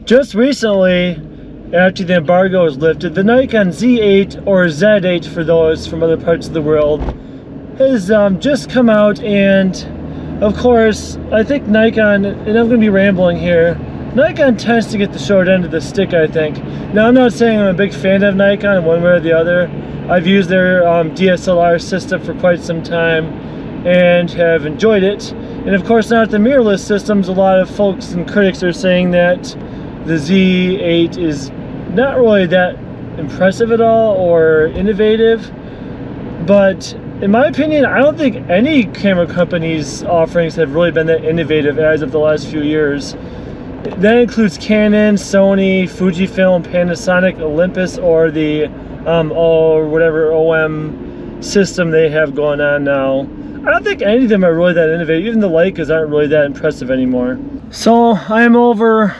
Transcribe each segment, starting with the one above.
Just recently, after the embargo was lifted, the Nikon Z-8 or Z-8 for those from other parts of the world has just come out, and of course I think Nikon, and I'm going to be rambling here, Nikon tends to get the short end of the stick, I think. Now I'm not saying I'm a big fan of Nikon one way or the other. I've used their DSLR system for quite some time and have enjoyed it. And of course now with the mirrorless systems, a lot of folks and critics are saying that the Z-8 is not really that impressive at all or innovative. But in my opinion, I don't think any camera company's offerings have really been that innovative as of the last few years. That includes Canon, Sony, Fujifilm, Panasonic, Olympus, or the or whatever OM system they have going on now. I don't think any of them are really that innovative. Even the Leicas aren't really that impressive anymore. So I'm over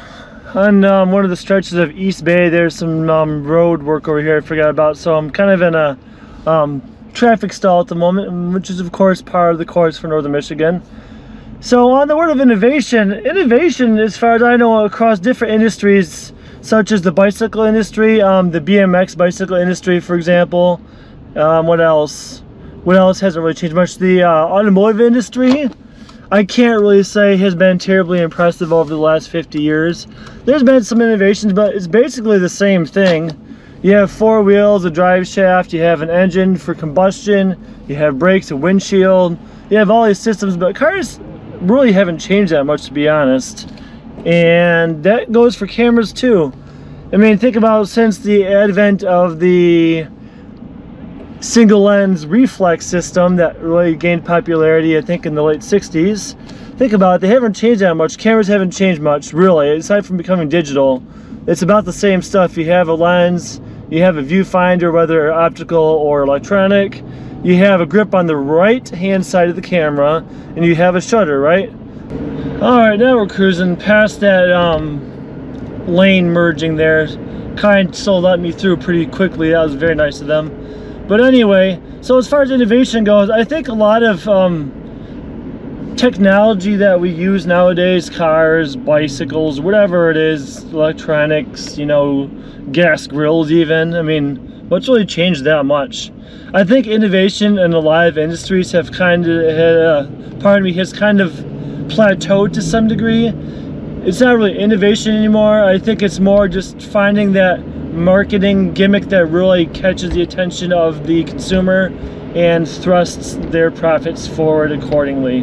on one of the stretches of East Bay. There's some road work over here I forgot about. So I'm kind of in a traffic stall at the moment, which is of course part of the course for Northern Michigan. So on the word of innovation, as far as I know, across different industries, such as the bicycle industry, the BMX bicycle industry, for example. What else? What else hasn't really changed much? The automotive industry, I can't really say has been terribly impressive over the last 50 years. There's been some innovations, but it's basically the same thing. You have four wheels, a drive shaft, you have an engine for combustion, you have brakes, a windshield, you have all these systems, but cars really haven't changed that much, to be honest. And that goes for cameras too. I mean, think about since the advent of the single lens reflex system that really gained popularity, I think in the late 60s. Think about it, they haven't changed that much. Cameras haven't changed much, really, aside from becoming digital. It's about the same stuff. You have a lens, you have a viewfinder, whether optical or electronic. You have a grip on the right hand side of the camera, and you have a shutter, right? Alright, now we're cruising past that lane merging there. Kind so let me through pretty quickly. That was very nice of them. But anyway, so as far as innovation goes, I think a lot of technology that we use nowadays, cars, bicycles, whatever it is, electronics, you know, gas grills even, I mean, what's really changed that much? I think innovation in a lot of industries have kind of, has kind of plateaued to some degree. It's not really innovation anymore. I think it's more just finding that marketing gimmick that really catches the attention of the consumer and thrusts their profits forward accordingly.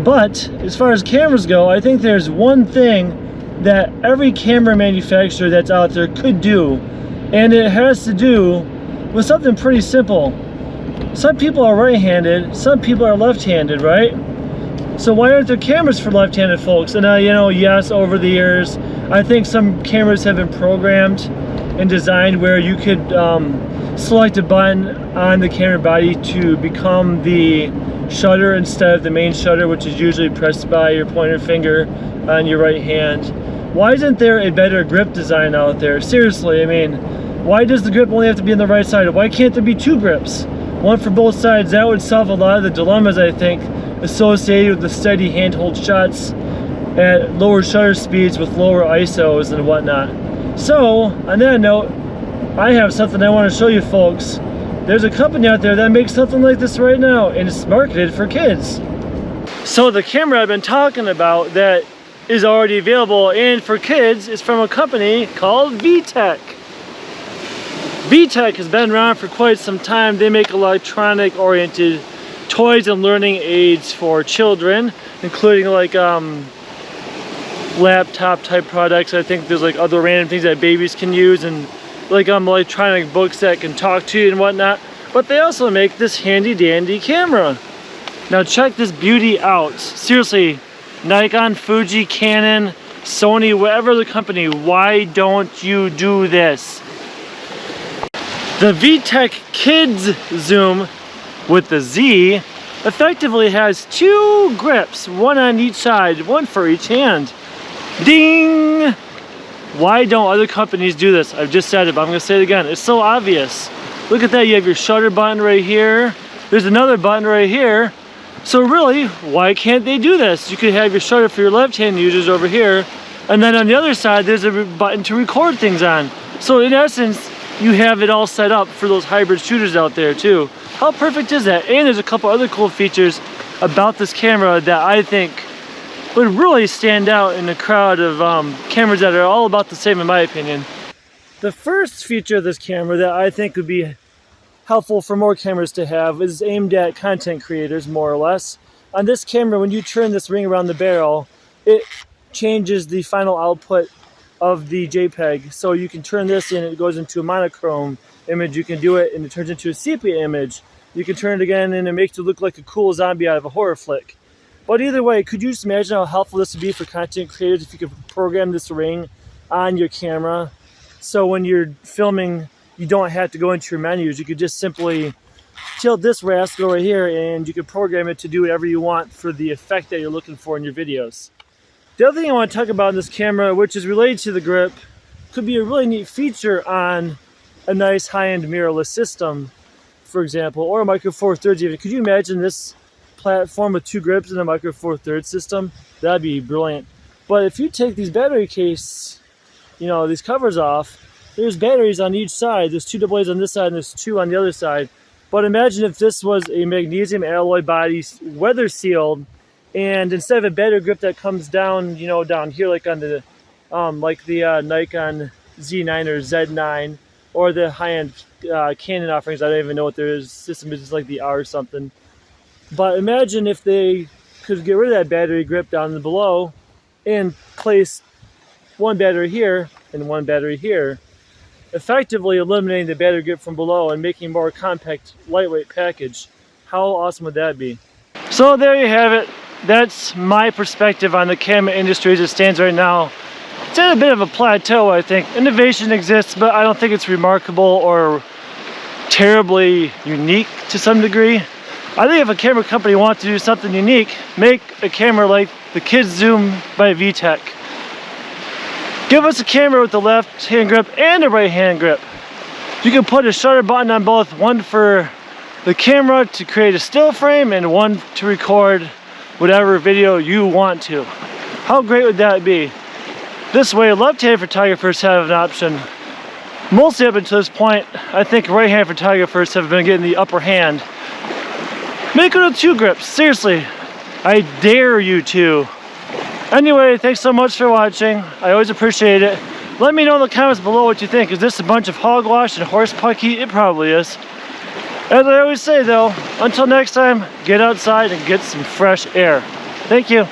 But as far as cameras go, I think there's one thing that every camera manufacturer that's out there could do, and it has to do with something pretty simple. Some people are right-handed, some people are left-handed, right? So why aren't there cameras for left-handed folks? And you know, yes, over the years, I think some cameras have been programmed and designed where you could select a button on the camera body to become the shutter instead of the main shutter, which is usually pressed by your pointer finger on your right hand. Why isn't there a better grip design out there? Seriously, I mean, why does the grip only have to be on the right side? Why can't there be two grips? One for both sides. That would solve a lot of the dilemmas, I think, associated with the steady handhold shots at lower shutter speeds with lower ISOs and whatnot. So, on that note, I have something I want to show you folks. There's a company out there that makes something like this right now, and it's marketed for kids. So the camera I've been talking about that is already available and for kids is from a company called VTech. VTech has been around for quite some time. They make electronic oriented toys and learning aids for children, including like laptop type products. I think there's like other random things that babies can use, and like electronic books that can talk to you and whatnot. But they also make this handy dandy camera. Now check this beauty out. Seriously, Nikon, Fuji, Canon, Sony, whatever the company, why don't you do this? The VTech Kids Zoom with the Z effectively has two grips, one on each side, one for each hand. Ding! Why don't other companies do this? I've just said it, but I'm gonna say it again. It's so obvious. Look at that, you have your shutter button right here. There's another button right here. So really, why can't they do this? You could have your shutter for your left-hand users over here, And then on the other side, there's a button to record things on. So in essence, you have it all set up for those hybrid shooters out there too. How perfect is that? And there's a couple other cool features about this camera that I think would really stand out in a crowd of cameras that are all about the same in my opinion. The first feature of this camera that I think would be helpful for more cameras to have is aimed at content creators, more or less. On this camera, when you turn this ring around the barrel, it changes the final output of the JPEG. So you can turn this in, it goes into a monochrome image. You can do it and it turns into a sepia image. You can turn it again and it makes it look like a cool zombie out of a horror flick. But either way, could you just imagine how helpful this would be for content creators if you could program this ring on your camera? So when you're filming, you don't have to go into your menus. You could just simply tilt this rascal right here and you can program it to do whatever you want for the effect that you're looking for in your videos. The other thing I want to talk about in this camera, which is related to the grip, could be a really neat feature on a nice high-end mirrorless system, for example, or a Micro Four Thirds even. Could you imagine this platform with 2 grips in a Micro Four Thirds system? That'd be brilliant. But if you take these battery case, these covers off, there's batteries on each side. There's 2 AA's on this side and there's 2 on the other side. But imagine if this was a magnesium alloy body, weather sealed, and instead of a battery grip that comes down, down here like on the, Nikon Z9 or Z9, or the high-end Canon offerings. I don't even know what their system is, like the R or something. But imagine if they could get rid of that battery grip down below and place 1 battery here and 1 battery here, effectively eliminating the battery grip from below and making a more compact, lightweight package. How awesome would that be? So there you have it. That's my perspective on the camera industry as it stands right now. It's at a bit of a plateau, I think. Innovation exists, but I don't think it's remarkable or terribly unique to some degree. I think if a camera company wants to do something unique, make a camera like the Kids Zoom by VTech. Give us a camera with the left-hand grip and a right-hand grip. You can put a shutter button on both, one for the camera to create a still frame and one to record whatever video you want to. How great would that be? This way, left-hand photographers have an option. Mostly up until this point, I think right-hand photographers have been getting the upper hand. Make it with 2 grips, seriously. I dare you to. Anyway, thanks so much for watching. I always appreciate it. Let me know in the comments below what you think. Is this a bunch of hogwash and horse pucky? It probably is. As I always say though, until next time, get outside and get some fresh air. Thank you.